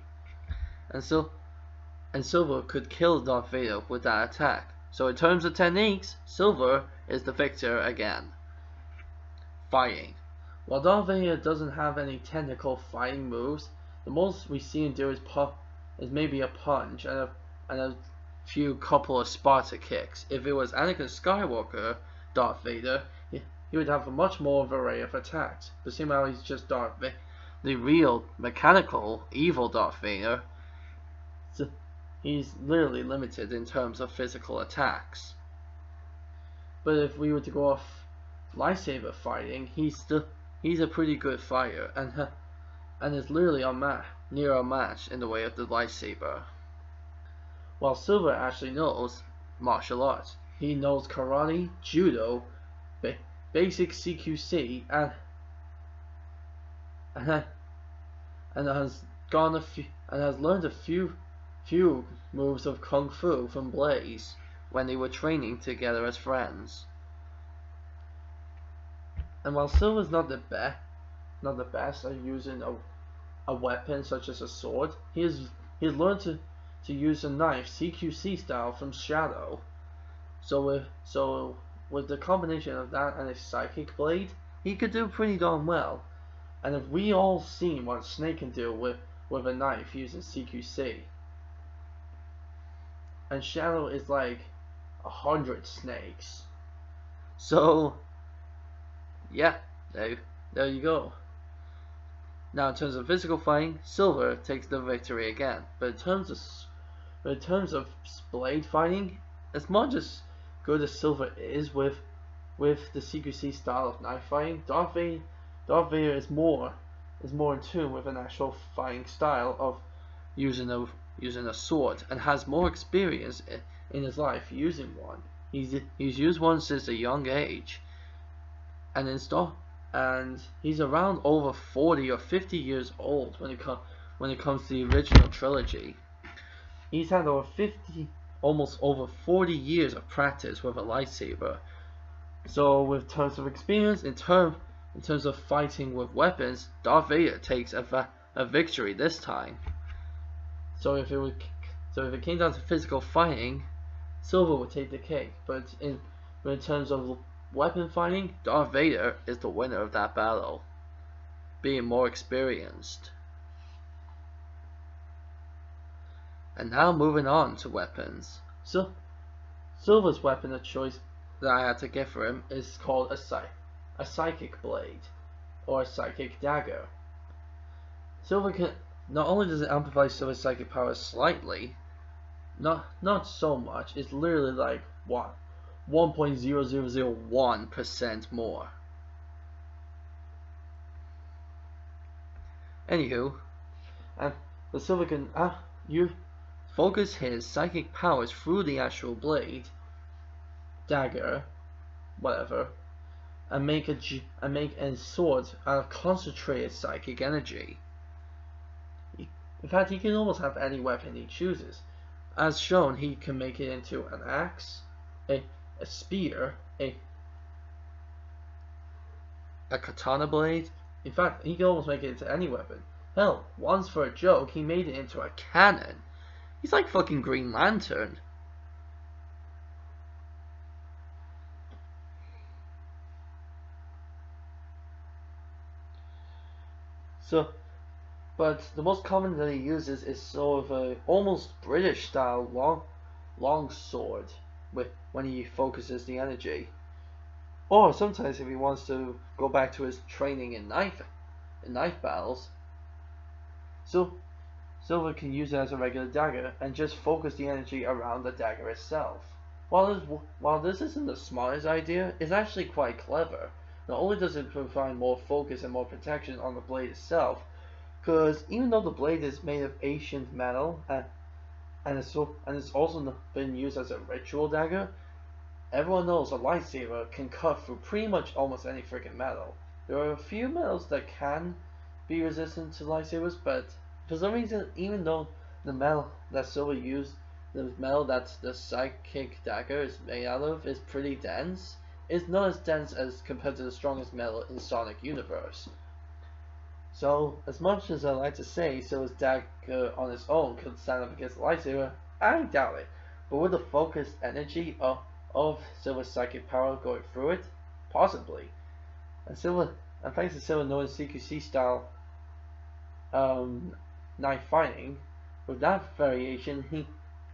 And Silver could kill Darth Vader with that attack. So in terms of techniques, Silver is the victor again. Fighting. While Darth Vader doesn't have any technical fighting moves, the most we see him do is maybe a punch and a few couple of Sparta kicks. If it was Anakin Skywalker, Darth Vader, he would have a much more array of attacks. But seeing how he's just Darth Vader, the real mechanical evil Darth Vader, so he's literally limited in terms of physical attacks. But if we were to go off lightsaber fighting, he's a pretty good fighter and is literally near unmatched in the way of the lightsaber. While Silver actually knows martial arts. He knows karate, judo, basic CQC, and has learned a few moves of kung fu from Blaze when they were training together as friends. And while Silver's not the best at using a weapon such as a sword, he's learned to use a knife CQC style from Shadow. So with the combination of that and his psychic blade, he could do pretty darn well. And if we all seen what Snake can do with a knife using CQC, and Shadow is like 100 snakes. So yeah, there you go. Now in terms of physical fighting, Silver takes the victory again. But in terms of blade fighting, as much as good as Silver is with the CQC style of knife fighting, Darth Vader is more in tune with an actual fighting style of using a sword, and has more experience in his life using one. He's used one since a young age, and he's around over 40 or 50 years old when it comes to the original trilogy. He's had almost over 40 years of practice with a lightsaber. So with terms of experience, in terms of fighting with weapons, Darth Vader takes a victory this time. So if it came down to physical fighting, Silver would take the cake. But in terms of weapon fighting, Darth Vader is the winner of that battle, being more experienced. And now moving on to weapons. So Silver's weapon of choice that I had to get for him is called a psychic blade, or a psychic dagger. Silver can not only does it amplify Silver's psychic power slightly, not so much. It's literally like 1.0001% more. Anywho, the Silver can you focus his psychic powers through the actual blade, dagger, whatever, and make a sword out of concentrated psychic energy. In fact, he can almost have any weapon he chooses. As shown, he can make it into an axe, a spear, a katana blade. In fact, he can almost make it into any weapon. Hell, once for a joke, he made it into a cannon. He's like fucking Green Lantern. But the most common that he uses is sort of a almost British style long sword when he focuses the energy. Or sometimes if he wants to go back to his training in knife battles, Silver can use it as a regular dagger and just focus the energy around the dagger itself. While this isn't the smartest idea, it's actually quite clever. Not only does it provide more focus and more protection on the blade itself, because even though the blade is made of ancient metal and it's also been used as a ritual dagger, everyone knows a lightsaber can cut through pretty much almost any freaking metal. There are a few metals that can be resistant to lightsabers, but for some reason, even though the metal that Silver used, the metal that the psychic dagger is made out of, is pretty dense, it's not as dense as compared to the strongest metal in Sonic Universe. So, as much as I like to say Silver's dagger on its own could stand up against the lightsaber, I doubt it. But with the focused energy of Silver's psychic power going through it, possibly. And thanks to Silver knowing CQC style knife fighting, with that variation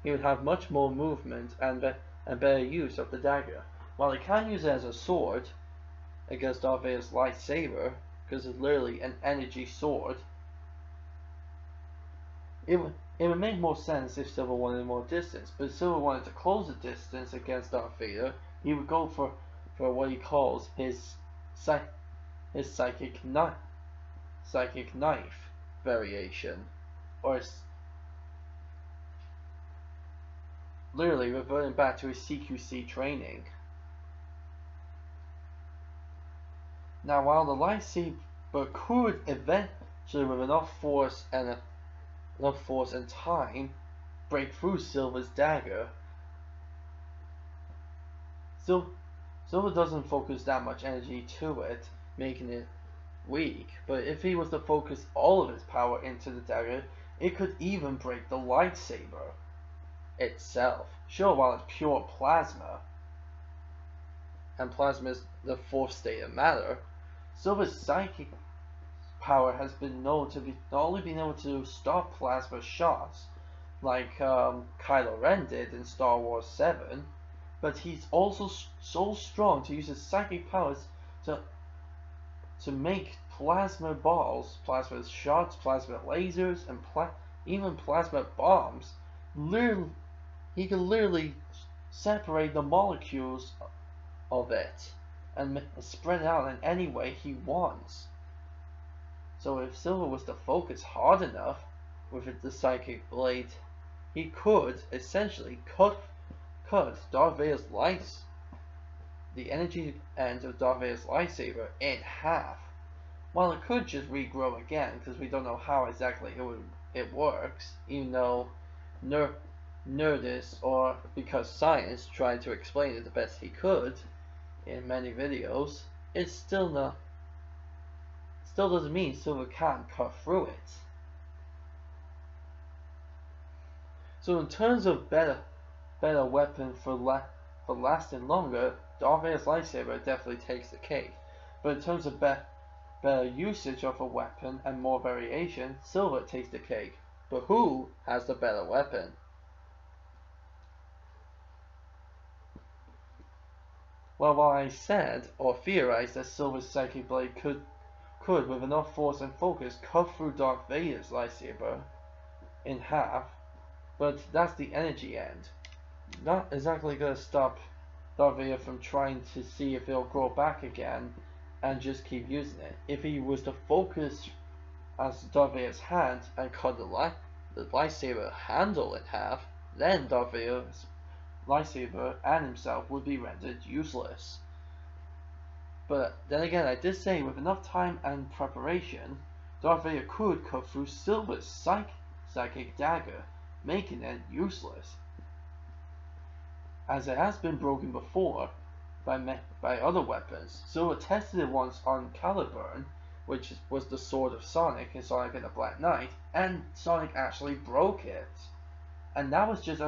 he would have much more movement and better use of the dagger. While he can't use it as a sword against Darth Vader's lightsaber, because it's literally an energy sword, it would make more sense if Silver wanted more distance. But if Silver wanted to close the distance against Darth Vader, he would go for what he calls his psychic knife variation, or literally reverting back to his CQC training. Now, while the lightsaber could eventually, with enough force and time, break through Silver's dagger, Silver doesn't focus that much energy to it, making it weak. But if he was to focus all of his power into the dagger, it could even break the lightsaber itself. Sure, while it's pure plasma, and plasma is the fourth state of matter, Silver's psychic power has been known to be not only being able to stop plasma shots, like Kylo Ren did in Star Wars 7, but he's also so strong to use his psychic powers to make plasma balls, plasma shots, plasma lasers, and even plasma bombs. He can literally separate the molecules of it and spread it out in any way he wants. So if Silver was to focus hard enough with the psychic blade, he could essentially cut Darth Vader's the energy end of Darth Vader's lightsaber in half. While it could just regrow again, because we don't know how exactly it works, even though Nerdist, or because science tried to explain it the best he could in many videos, it still doesn't mean Silver can't cut through it. So in terms of better weapon for lasting longer, Darth Vader's lightsaber definitely takes the cake. But in terms of better usage of a weapon and more variation, Silver takes the cake. But who has the better weapon? Well, while I said or theorized that Silver's psychic blade could with enough force and focus cut through Darth Vader's lightsaber in half, but that's the energy end. Not exactly gonna stop Darth Vader from trying to see if it'll grow back again and just keep using it. If he was to focus as Darth Vader's hand and cut the lightsaber handle in half, then Darth Vader's lightsaber and himself would be rendered useless. But then again, I did say with enough time and preparation, Darth Vader could cut through Silver's psychic dagger, making it useless. As it has been broken before by other weapons, Silver tested it once on Caliburn, which was the sword of Sonic in Sonic and the Black Knight, and Sonic actually broke it. And that was just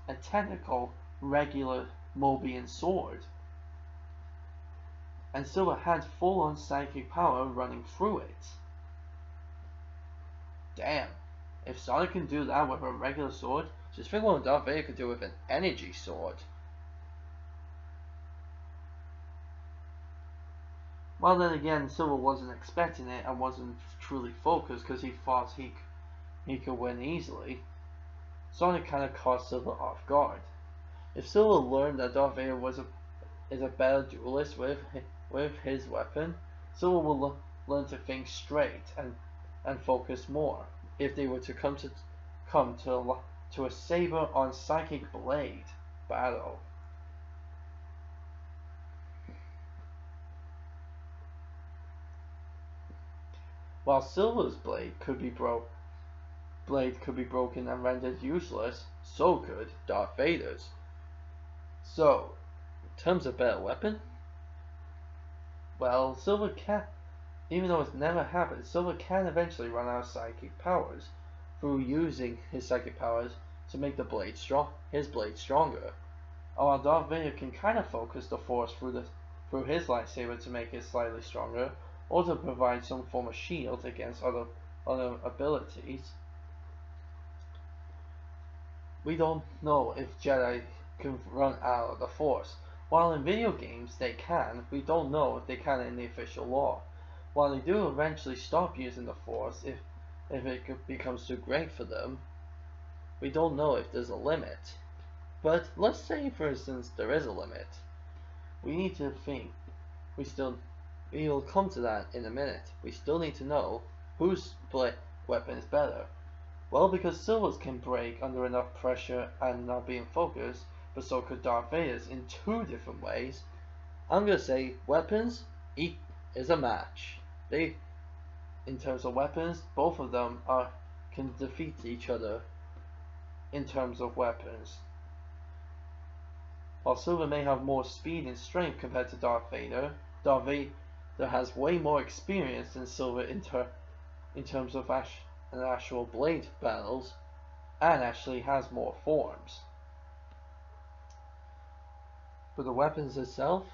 a technical, regular Mobian sword. And Silver had full-on psychic power running through it. Damn, if Sonic can do that with a regular sword, just think what Darth Vader could do with an energy sword. Well, then again, Silver wasn't expecting it and wasn't truly focused because he thought he could win easily. Sonic kind of caught Silver off guard. If Silver learned that Darth Vader is a better duelist with his weapon, Silver will learn to think straight and focus more. If they were to come to a saber on psychic blade battle. While Silver's blade could be broken and rendered useless, so could Darth Vader's. So, in terms of better weapon, well, Silver can, even though it's never happened, Silver can eventually run out of psychic powers through using his psychic powers to make his blade stronger. While Darth Vader can kind of focus the force through his lightsaber to make it slightly stronger, or to provide some form of shield against other abilities. We don't know if Jedi can run out of the Force. While in video games they can, we don't know if they can in the official lore. While they do eventually stop using the Force if it becomes too great for them, we don't know if there's a limit. But let's say, for instance, there is a limit. We need to think. We will come to that in a minute. We still need to know whose weapon is better. Well, because Silver's can break under enough pressure and not being focused, but so could Darth Vader's in two different ways. I'm gonna say weapons is a match. In terms of weapons, both of them can defeat each other in terms of weapons. While Silver may have more speed and strength compared to Darth Vader has way more experience than Silver in terms of actual blade battles, and actually has more forms. But the weapons itself,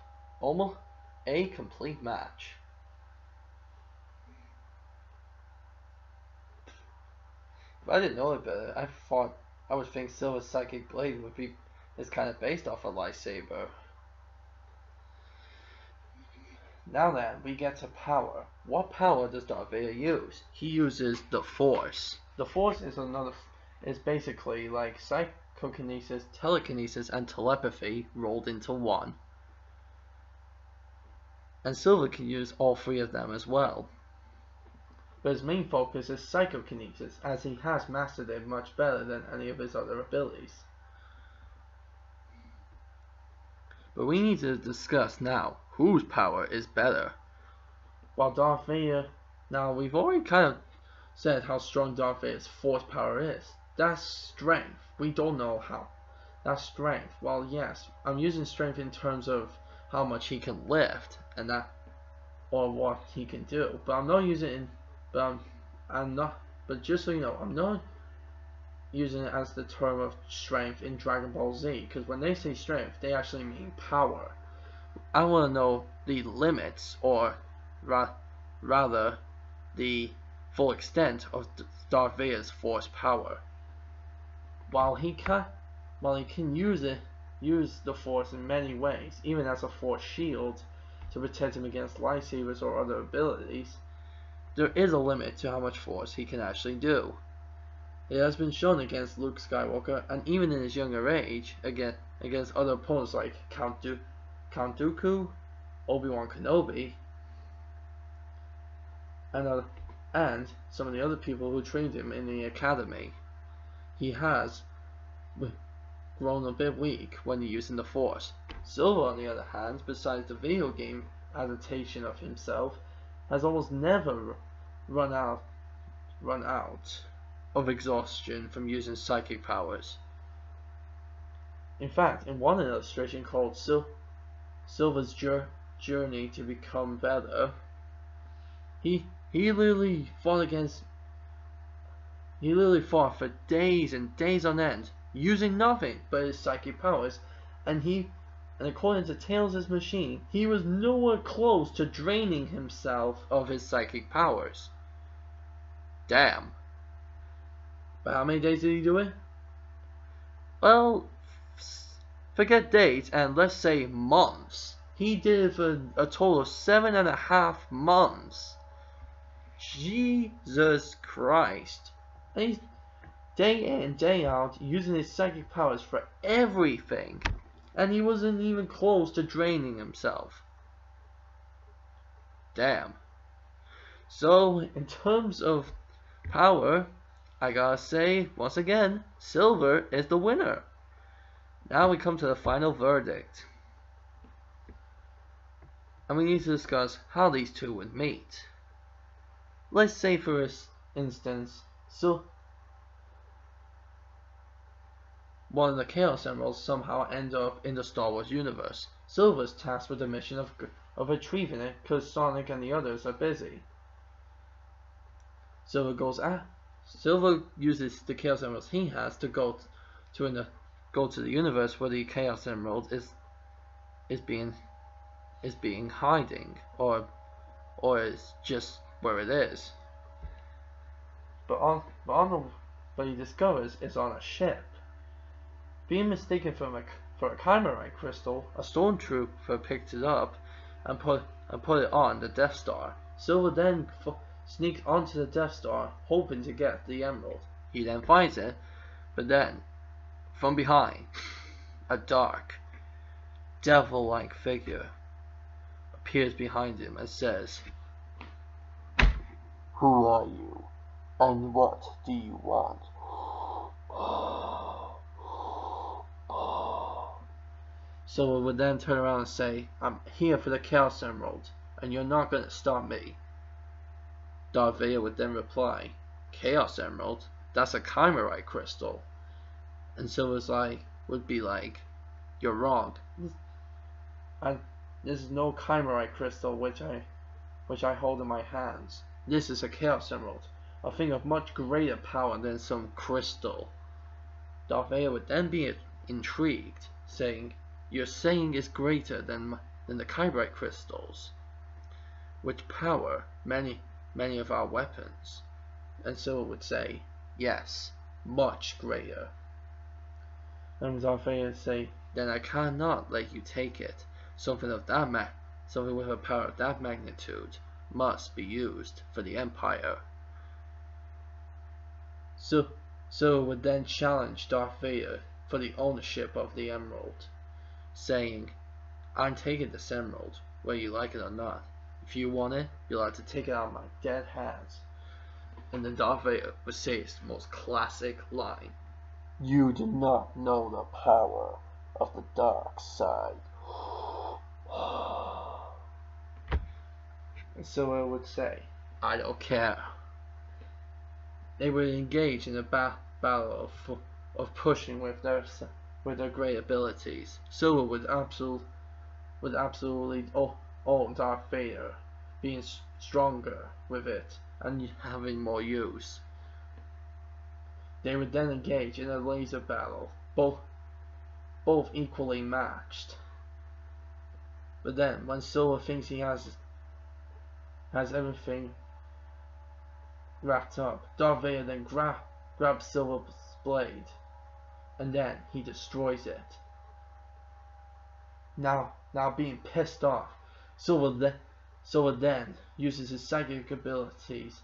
almost a complete match. If I didn't know it better, I would think Silver's psychic blade is kind of based off a lightsaber. Now then, we get to power. What power does Darth Vader use? He uses the Force. The Force is basically like Psychokinesis, telekinesis, and telepathy rolled into one. And Silver can use all three of them as well. But his main focus is Psychokinesis, as he has mastered it much better than any of his other abilities. But we need to discuss now whose power is better. While Darth Vader, now we've already kind of said how strong Darth Vader's force power is. That's strength. We don't know how. That's strength. Well, yes, I'm using strength in terms of how much he can lift and that, or what he can do. But I'm not using it. But just so you know, I'm not using it as the term of strength in Dragon Ball Z, because when they say strength, they actually mean power. I want to know the limits, or rather, the full extent of Darth Vader's force power. While he can use the Force in many ways, even as a Force shield to protect him against lightsabers or other abilities, there is a limit to how much Force he can actually do. It has been shown against Luke Skywalker, and even in his younger age, against other opponents like Count Dooku, Obi-Wan Kenobi, and some of the other people who trained him in the academy. He has grown a bit weak when using the Force. Silver, on the other hand, besides the video game adaptation of himself, has almost never run out of exhaustion from using psychic powers. In fact, in one illustration called Silver's Journey to Become Better, he literally fought for days and days on end, using nothing but his psychic powers, and according to Tails' machine, he was nowhere close to draining himself of his psychic powers. Damn. But how many days did he do it? Well, forget days and let's say months. He did it for a total of 7.5 months. Jesus Christ. And he's day in, day out, using his psychic powers for everything. And he wasn't even close to draining himself. Damn. So, in terms of power, I gotta say, once again, Silver is the winner. Now we come to the final verdict. And we need to discuss how these two would meet. Let's say, for instance, one of the Chaos Emeralds somehow ends up in the Star Wars universe. Silver's tasked with the mission of retrieving it because Sonic and the others are busy. Silver uses the Chaos Emeralds he has to go to the universe where the Chaos Emerald is being hiding, or is just where it is. But he discovers it's on a ship. Being mistaken for a Chimerite crystal, a stormtrooper picked it up and put it on the Death Star. Silver then sneaks onto the Death Star, hoping to get the emerald. He then finds it, but then, from behind, a dark, devil-like figure appears behind him and says, "Who are you, and what do you want?" Silver would then turn around and say, "I'm here for the Chaos Emerald, and you're not going to stop me." Darth Vader would then reply, "Chaos Emerald? That's a Chimerite crystal." And Silver's would be like, "You're wrong. This is no Chimerite crystal which I hold in my hands. This is a Chaos Emerald, a thing of much greater power than some crystal." Darth Vader would then be intrigued, saying, "You're saying it's greater than the Chimerite crystals, which power many of our weapons." And Silver would say, "Yes, much greater." And Darth Vader would say, "Then I cannot let you take it. Something with a power of that magnitude must be used for the Empire." So would then challenge Darth Vader for the ownership of the emerald, saying, "I'm taking this emerald, whether you like it or not. If you want it, you'll have to take it out of my dead hands." And then Darth Vader would say his most classic line, "You do not know the power of the dark side." And Silver would say, "I don't care." They would engage in a battle of pushing with their great abilities. Silver would absolutely own Darth Vader, being stronger with it and having more use. They would then engage in a laser battle, both equally matched. But then, when Silver thinks he has everything wrapped up, Darth Vader then grabs Silver's blade, and then he destroys it. Now being pissed off, Silver then uses his psychic abilities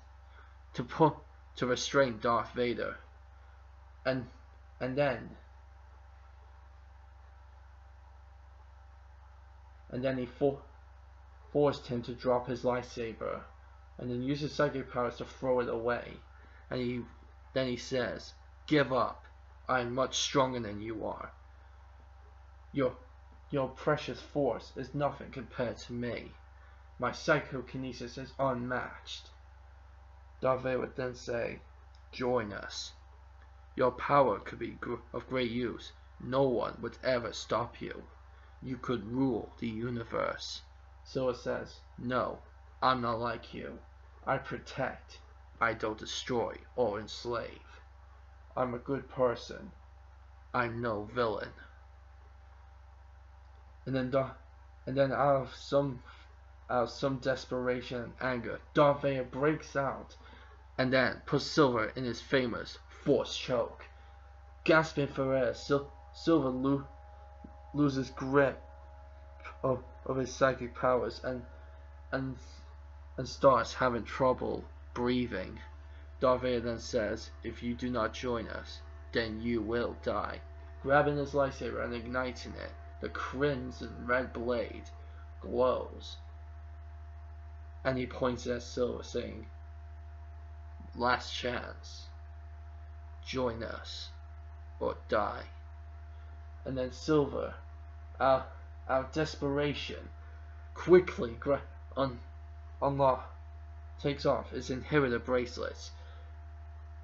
to restrain Darth Vader, and then he forced him to drop his lightsaber, and then uses psychic powers to throw it away. And then he says, "Give up. I'm much stronger than you are. Your precious force is nothing compared to me. My psychokinesis is unmatched. Darth Vader would then say, join us. Your power could be of great use. No one would ever stop you. You could rule the universe. Silver says, no, I'm not like you. I protect. I don't destroy or enslave. I'm a good person. I'm no villain. And then out of some desperation and anger, Darth Vader breaks out and then puts Silver in his famous force choke. Gasping for air, Silver loses grip of his psychic powers and starts having trouble breathing. Darth Vader then says, if you do not join us, then you will die. Grabbing his lightsaber and igniting it, the crimson red blade glows. And he points at Silver saying, last chance. Join us or die. And then Silver, out of desperation, quickly takes off his inhibitor bracelets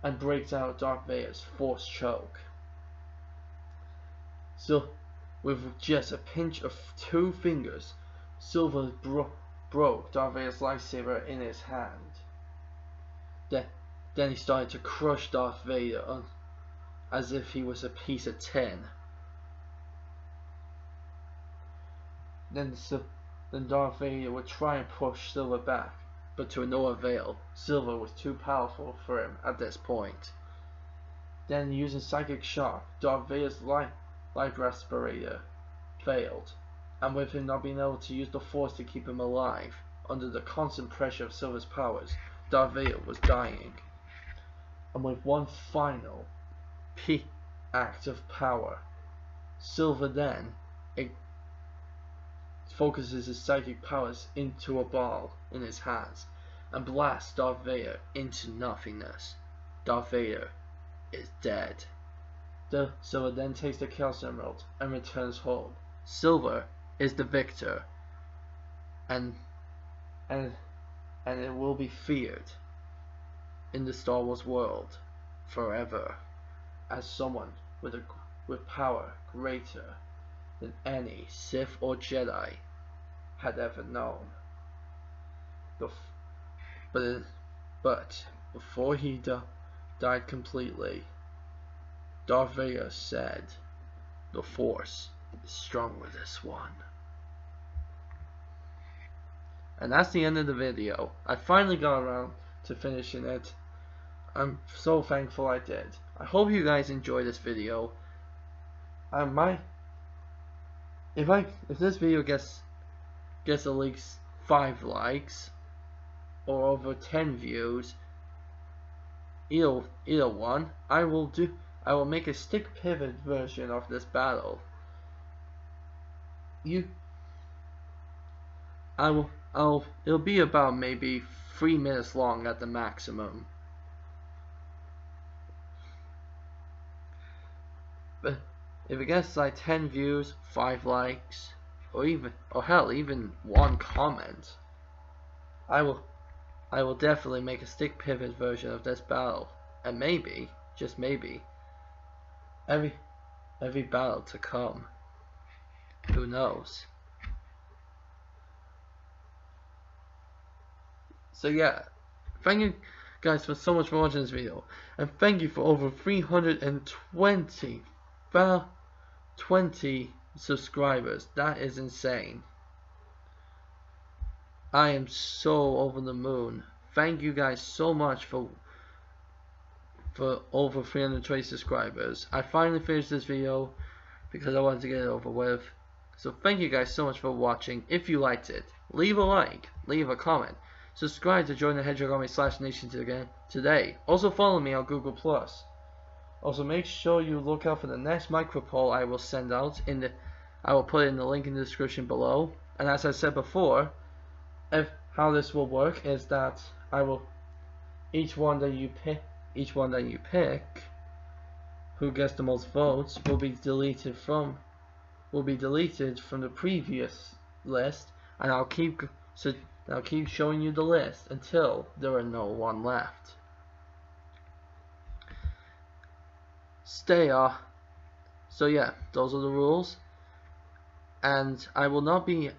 and breaks out Darth Vader's force choke. So, with just a pinch of 2 fingers, Silver broke Darth Vader's lightsaber in his hand. Then he started to crush Darth Vader as if he was a piece of tin. Then Darth Vader would try and push Silver back, but to no avail. Silver was too powerful for him at this point. Then, using psychic shock, Darth Vader's light respirator failed, and with him not being able to use the force to keep him alive, under the constant pressure of Silver's powers, Darth Vader was dying. And with one final act of power, Silver then focuses his psychic powers into a ball in his hands and blasts Darth Vader into nothingness. Darth Vader is dead. Silver then takes the Chaos Emerald and returns home. Silver is the victor, and it will be feared in the Star Wars world forever as someone with power greater than any Sith or Jedi had ever known. But before he died completely, Darth Vader said, the Force is strong with this one. And that's the end of the video. I finally got around to finishing it. I'm so thankful I did. I hope you guys enjoyed this video. If this video gets at least 5 likes or over 10 views, either one, I will make a stick pivot version of this battle. It'll be about maybe 3 minutes long at the maximum. But if it gets like 10 views, 5 likes, or hell, even 1 comment, I will definitely make a stick pivot version of this battle, and maybe, just maybe, every battle to come. Who knows? So yeah, thank you guys for so much for watching this video, and thank you for over 320 subscribers. That is insane. I am so over the moon. Thank you guys so much for over 320 subscribers. I finally finished this video because I wanted to get it over with. So thank you guys so much for watching. If you liked it, leave a like, leave a comment, subscribe to join the Hedgehog Army /Nation today. Also follow me on Google+. Also make sure you look out for the next micropoll I will send out I will put in the link in the description below. And as I said before, how this will work is that each one that you pick who gets the most votes will be deleted from will be deleted from the previous list, and I'll keep showing you the list until there are no one left. So yeah, those are the rules, and I will not be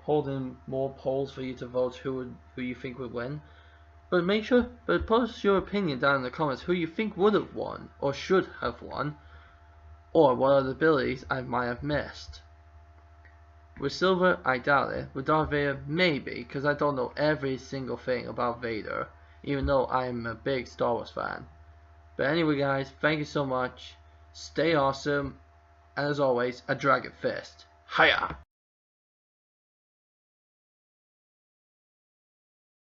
holding more polls for you to vote who you think would win. But post your opinion down in the comments who you think would have won or should have won, or what other abilities I might have missed. With Silver, I doubt it. With Darth Vader, maybe, because I don't know every single thing about Vader, even though I'm a big Star Wars fan. But anyway guys, thank you so much, stay awesome, and as always, a dragon fist. Hiya!